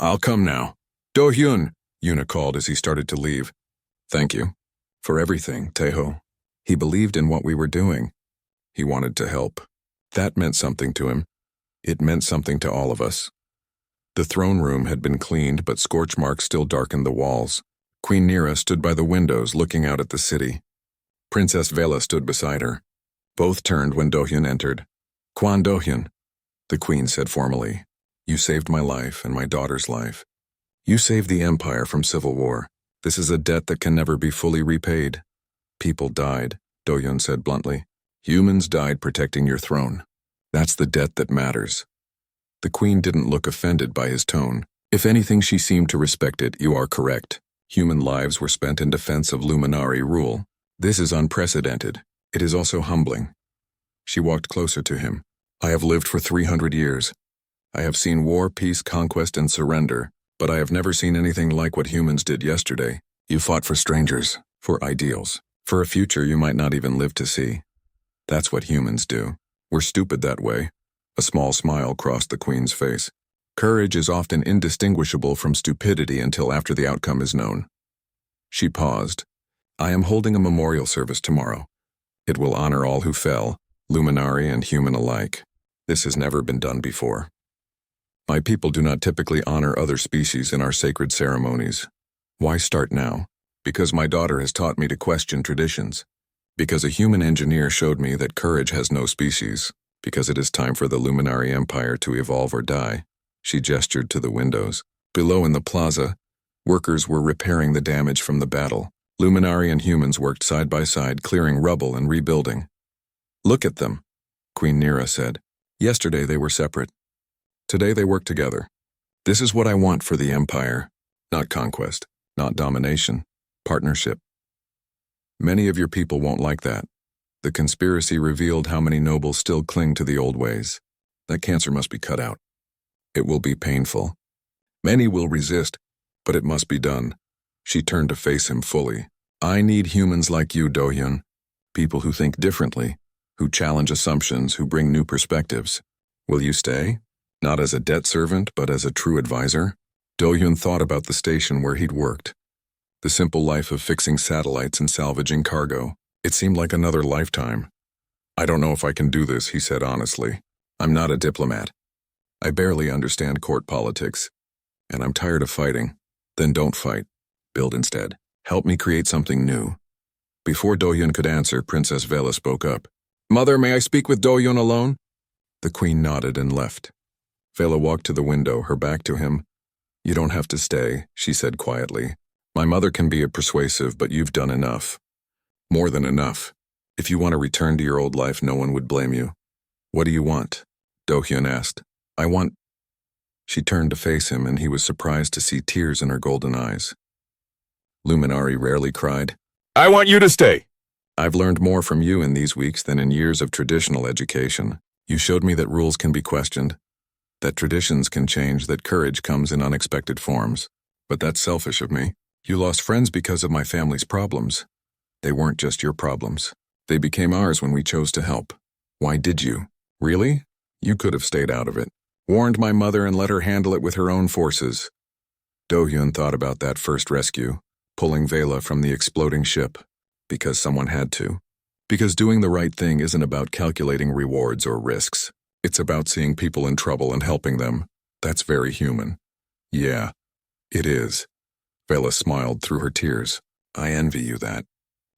"I'll come now." "Do-hyun," Yuna called as he started to leave. "Thank you. For everything, Taeho." He believed in what we were doing. He wanted to help. That meant something to him. It meant something to all of us. The throne room had been cleaned, but scorch marks still darkened the walls. Queen Nira stood by the windows, looking out at the city. Princess Vela stood beside her. Both turned when Do-hyun entered. "Kwan Do-hyun," the queen said formally. "You saved my life and my daughter's life. You saved the empire from civil war. This is a debt that can never be fully repaid." "People died," Do-hyun said bluntly. "Humans died protecting your throne. That's the debt that matters." The queen didn't look offended by his tone. If anything, she seemed to respect it. You are correct. Human lives were spent in defense of Luminari rule. This is unprecedented. It is also humbling. She walked closer to him. I have lived for 300 years. I have seen war, peace, conquest, and surrender, but I have never seen anything like what humans did yesterday. You fought for strangers, for ideals, for a future you might not even live to see. That's what humans do. We're stupid that way. A small smile crossed the Queen's face. Courage is often indistinguishable from stupidity until after the outcome is known. She paused. I am holding a memorial service tomorrow. It will honor all who fell, Luminari and human alike. This has never been done before. My people do not typically honor other species in our sacred ceremonies. Why start now? Because my daughter has taught me to question traditions. Because a human engineer showed me that courage has no species. Because it is time for the Luminari Empire to evolve or die. She gestured to the windows. Below in the plaza, workers were repairing the damage from the battle. Luminari and humans worked side by side, clearing rubble and rebuilding. Look at them, Queen Nira said. Yesterday they were separate. Today they work together. This is what I want for the Empire. Not conquest, not domination, partnership. Many of your people won't like that. The conspiracy revealed how many nobles still cling to the old ways. That cancer must be cut out. It will be painful. Many will resist, but it must be done. She turned to face him fully. I need humans like you, Do-hyun. People who think differently, who challenge assumptions, who bring new perspectives. Will you stay? Not as a debt servant, but as a true advisor? Do-hyun thought about the station where he'd worked. The simple life of fixing satellites and salvaging cargo. It seemed like another lifetime. I don't know if I can do this, he said honestly. I'm not a diplomat. I barely understand court politics. And I'm tired of fighting. Then don't fight. Build instead. Help me create something new. Before Do-hyun could answer, Princess Vela spoke up. Mother, may I speak with Do-hyun alone? The Queen nodded and left. Vela walked to the window, her back to him. You don't have to stay, she said quietly. My mother can be persuasive, but you've done enough. More than enough. If you want to return to your old life, no one would blame you. What do you want? Do-hyun asked. I want... She turned to face him, and he was surprised to see tears in her golden eyes. Luminari rarely cried. I want you to stay! I've learned more from you in these weeks than in years of traditional education. You showed me that rules can be questioned, that traditions can change, that courage comes in unexpected forms. But that's selfish of me. You lost friends because of my family's problems. They weren't just your problems. They became ours when we chose to help. Why did you? Really? You could have stayed out of it. Warned my mother and let her handle it with her own forces. Do-hyun thought about that first rescue, pulling Vela from the exploding ship. Because someone had to. Because doing the right thing isn't about calculating rewards or risks. It's about seeing people in trouble and helping them. That's very human. Yeah, it is. Vela smiled through her tears. I envy you that.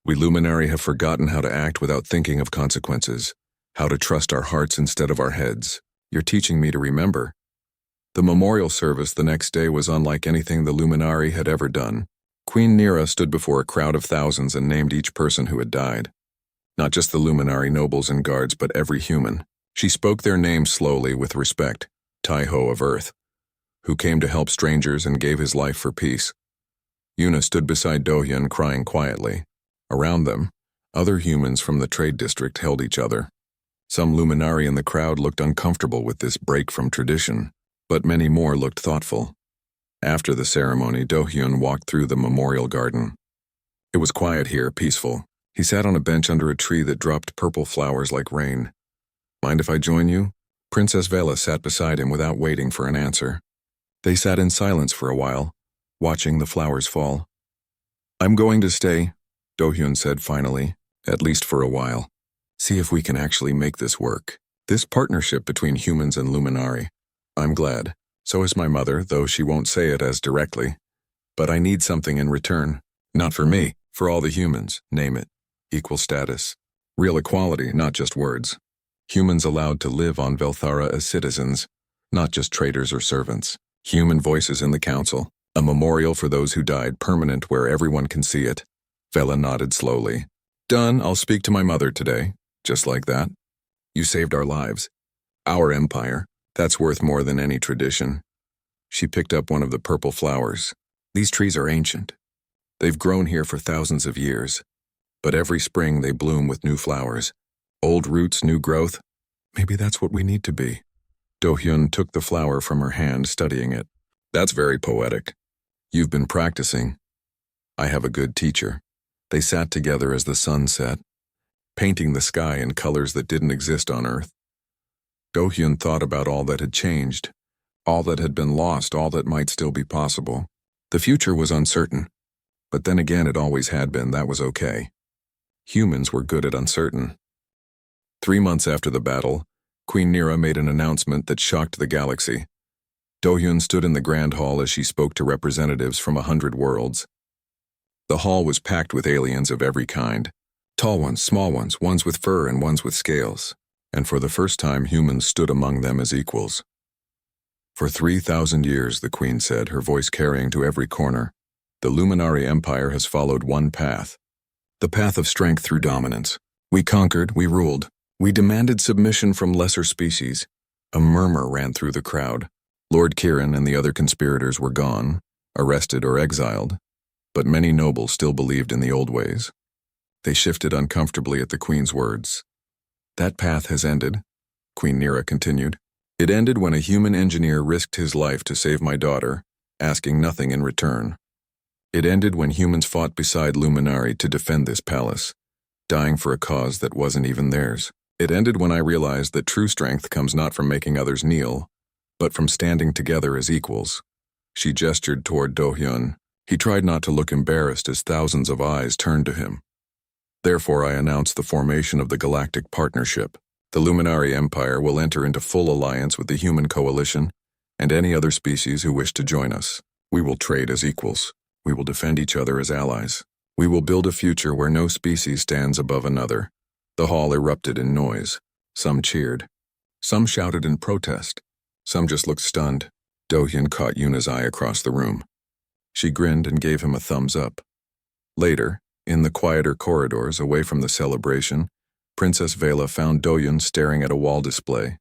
We Luminari have forgotten how to act without thinking of consequences, how to trust our hearts instead of our heads. You're teaching me to remember. The memorial service the next day was unlike anything the Luminari had ever done. Queen Nira stood before a crowd of thousands and named each person who had died. Not just the Luminari nobles and guards, but every human. She spoke their names slowly with respect. Tai-ho of Earth, who came to help strangers and gave his life for peace. Yuna stood beside Do-hyun crying quietly. Around them, other humans from the trade district held each other. Some Luminari in the crowd looked uncomfortable with this break from tradition, but many more looked thoughtful. After the ceremony, Do-hyun walked through the memorial garden. It was quiet here, peaceful. He sat on a bench under a tree that dropped purple flowers like rain. Mind if I join you? Princess Vela sat beside him without waiting for an answer. They sat in silence for a while, watching the flowers fall. I'm going to stay, Do-hyun said finally, at least for a while. See if we can actually make this work. This partnership between humans and Luminari. I'm glad. So is my mother, though she won't say it as directly. But I need something in return. Not for me, for all the humans, name it. Equal status. Real equality, not just words. Humans allowed to live on Velthara as citizens, not just traders or servants. Human voices in the council. A memorial for those who died, permanent where everyone can see it. Vela nodded slowly. Done, I'll speak to my mother today. Just like that. You saved our lives. Our empire. That's worth more than any tradition. She picked up one of the purple flowers. These trees are ancient. They've grown here for thousands of years. But every spring they bloom with new flowers. Old roots, new growth. Maybe that's what we need to be. Do-hyun took the flower from her hand, studying it. That's very poetic. You've been practicing. I have a good teacher. They sat together as the sun set, painting the sky in colors that didn't exist on Earth. Do-hyun thought about all that had changed, all that had been lost, all that might still be possible. The future was uncertain, but then again it always had been. That was okay. Humans were good at uncertain. 3 months after the battle, Queen Nira made an announcement that shocked the galaxy. Do-hyun stood in the grand hall as she spoke to representatives from 100 worlds. The hall was packed with aliens of every kind. Tall ones, small ones, ones with fur and ones with scales. And for the first time humans stood among them as equals. For 3,000 years, the Queen said, her voice carrying to every corner, the Luminary Empire has followed one path. The path of strength through dominance. We conquered, we ruled. We demanded submission from lesser species. A murmur ran through the crowd. Lord Kirin and the other conspirators were gone, arrested or exiled, but many nobles still believed in the old ways. They shifted uncomfortably at the Queen's words. That path has ended, Queen Nira continued. It ended when a human engineer risked his life to save my daughter, asking nothing in return. It ended when humans fought beside Luminari to defend this palace, dying for a cause that wasn't even theirs. It ended when I realized that true strength comes not from making others kneel, but from standing together as equals. She gestured toward Do-hyun. He tried not to look embarrassed as thousands of eyes turned to him. Therefore, I announced the formation of the Galactic Partnership. The Luminary Empire will enter into full alliance with the human coalition and any other species who wish to join us. We will trade as equals. We will defend each other as allies. We will build a future where no species stands above another. The hall erupted in noise. Some cheered. Some shouted in protest. Some just looked stunned. Do-hyun caught Yuna's eye across the room. She grinned and gave him a thumbs up. Later, in the quieter corridors away from the celebration, Princess Vela found Do-hyun staring at a wall display.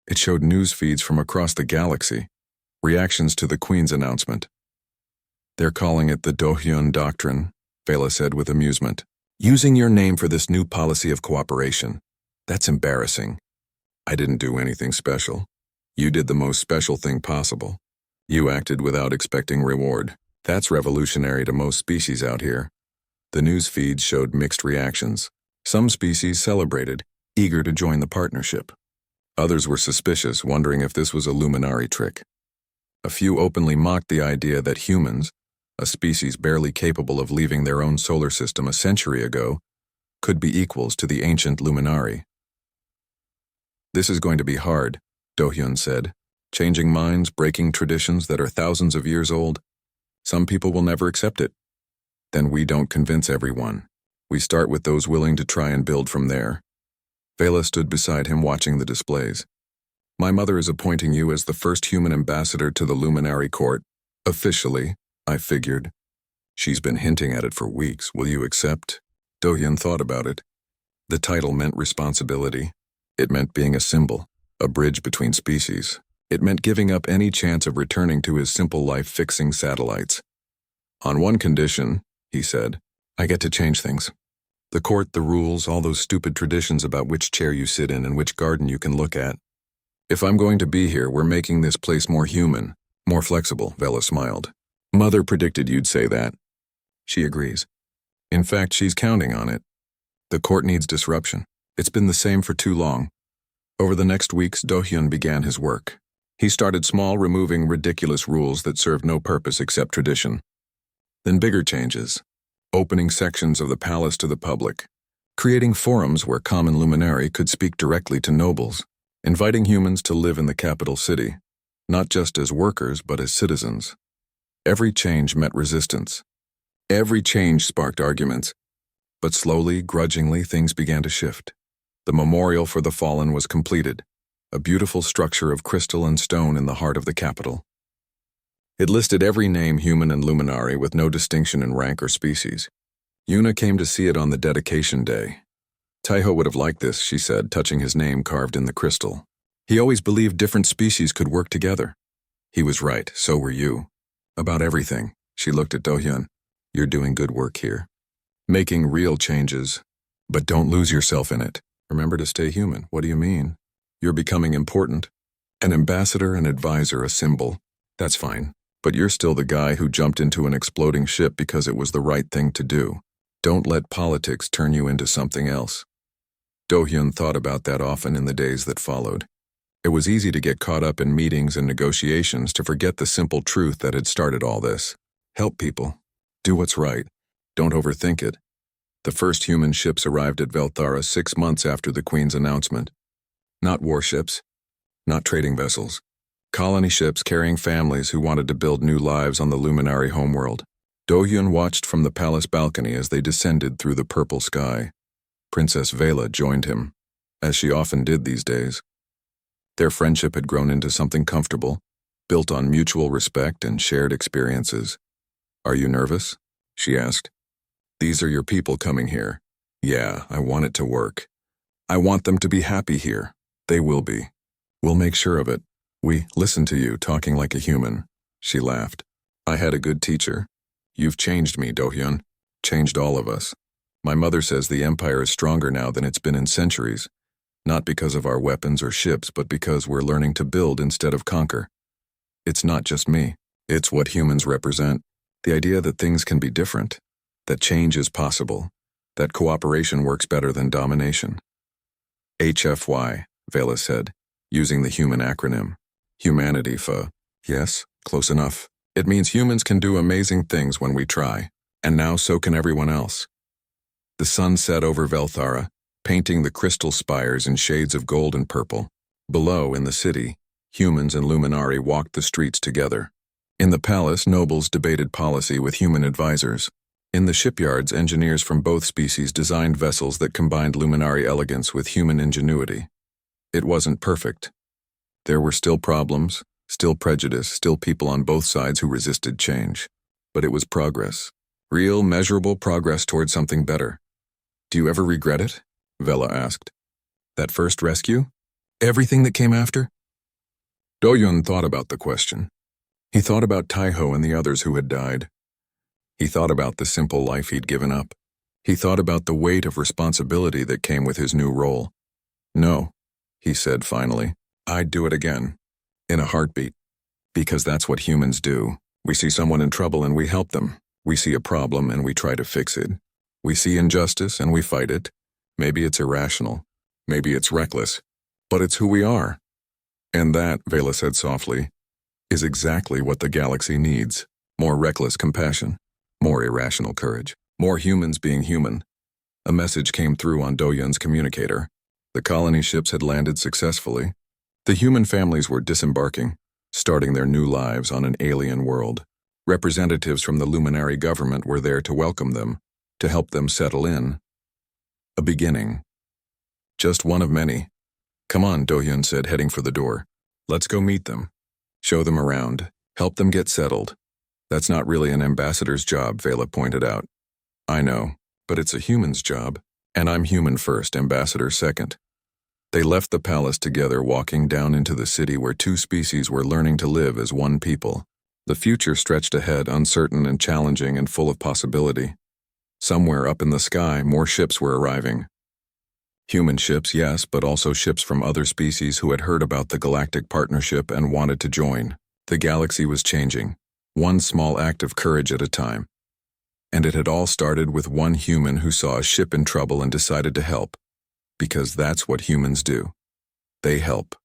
It showed news feeds from across the galaxy, reactions to the Queen's announcement. They're calling it the Do-hyun Doctrine, Vela said with amusement. Using your name for this new policy of cooperation. That's embarrassing. I didn't do anything special. You did the most special thing possible. You acted without expecting reward. That's revolutionary to most species out here. The news feeds showed mixed reactions. Some species celebrated, eager to join the partnership. Others were suspicious, wondering if this was a Luminari trick. A few openly mocked the idea that humans, a species barely capable of leaving their own solar system a century ago, could be equals to the ancient Luminari. This is going to be hard, Do-hyun said. Changing minds, breaking traditions that are thousands of years old. Some people will never accept it. Then we don't convince everyone. We start with those willing to try and build from there. Vela stood beside him watching the displays. My mother is appointing you as the first human ambassador to the Luminary Court. Officially, I figured. She's been hinting at it for weeks. Will you accept? Do-hyun thought about it. The title meant responsibility. It meant being a symbol, a bridge between species. It meant giving up any chance of returning to his simple life fixing satellites. On one condition, he said, I get to change things. The court, the rules, all those stupid traditions about which chair you sit in and which garden you can look at. If I'm going to be here, we're making this place more human, more flexible, Vela smiled. Mother predicted you'd say that. She agrees. In fact, she's counting on it. The court needs disruption. It's been the same for too long. Over the next weeks, Do-hyun began his work. He started small, removing ridiculous rules that served no purpose except tradition. Then bigger changes. Opening sections of the palace to the public. Creating forums where common luminari could speak directly to nobles. Inviting humans to live in the capital city. Not just as workers, but as citizens. Every change met resistance. Every change sparked arguments. But slowly, grudgingly, things began to shift. The memorial for the fallen was completed. A beautiful structure of crystal and stone in the heart of the capital. It listed every name human and luminari with no distinction in rank or species. Yuna came to see it on the dedication day. Taiho would have liked this, she said, touching his name carved in the crystal. He always believed different species could work together. He was right, so were you. About everything. She looked at Do-hyun. You're doing good work here. Making real changes. But don't lose yourself in it. Remember to stay human. What do you mean? You're becoming important. An ambassador, an advisor, a symbol. That's fine. But you're still the guy who jumped into an exploding ship because it was the right thing to do. Don't let politics turn you into something else. Do-hyun thought about that often in the days that followed. It was easy to get caught up in meetings and negotiations to forget the simple truth that had started all this. Help people. Do what's right. Don't overthink it. The first human ships arrived at Velthara 6 months after the Queen's announcement. Not warships. Not trading vessels. Colony ships carrying families who wanted to build new lives on the Luminary homeworld. Do-hyun watched from the palace balcony as they descended through the purple sky. Princess Vela joined him, as she often did these days. Their friendship had grown into something comfortable, built on mutual respect and shared experiences. Are you nervous? She asked. These are your people coming here. Yeah, I want it to work. I want them to be happy here. They will be. We'll make sure of it. We listen to you talking like a human. She laughed. I had a good teacher. You've changed me, Do-hyun. Changed all of us. My mother says the Empire is stronger now than it's been in centuries. Not because of our weapons or ships, but because we're learning to build instead of conquer. It's not just me. It's what humans represent. The idea that things can be different. That change is possible. That cooperation works better than domination. HFY, Vela said, using the human acronym. Humanity for, yes, close enough. It means humans can do amazing things when we try. And now so can everyone else. The sun set over Velthara, painting the crystal spires in shades of gold and purple. Below, in the city, humans and Luminari walked the streets together. In the palace, nobles debated policy with human advisors. In the shipyards, engineers from both species designed vessels that combined Luminari elegance with human ingenuity. It wasn't perfect. There were still problems, still prejudice, still people on both sides who resisted change. But it was progress. Real, measurable progress toward something better. Do you ever regret it? Vela asked. That first rescue? Everything that came after? Do-hyun thought about the question. He thought about Taiho and the others who had died. He thought about the simple life he'd given up. He thought about the weight of responsibility that came with his new role. No, he said finally. I'd do it again. In a heartbeat. Because that's what humans do. We see someone in trouble and we help them. We see a problem and we try to fix it. We see injustice and we fight it. Maybe it's irrational. Maybe it's reckless. But it's who we are. And that, Vela said softly, is exactly what the galaxy needs. More reckless compassion. More irrational courage. More humans being human. A message came through on Do-hyun's communicator. The colony ships had landed successfully. The human families were disembarking, starting their new lives on an alien world. Representatives from the Luminary government were there to welcome them, to help them settle in. A beginning. Just one of many. Come on, Do-hyun said, heading for the door. Let's go meet them. Show them around. Help them get settled. That's not really an ambassador's job, Vela pointed out. I know, but it's a human's job. And I'm human first, ambassador second. They left the palace together, walking down into the city where two species were learning to live as one people. The future stretched ahead, uncertain and challenging and full of possibility. Somewhere up in the sky, more ships were arriving. Human ships, yes, but also ships from other species who had heard about the Galactic Partnership and wanted to join. The galaxy was changing, one small act of courage at a time. And it had all started with one human who saw a ship in trouble and decided to help. Because that's what humans do. They help.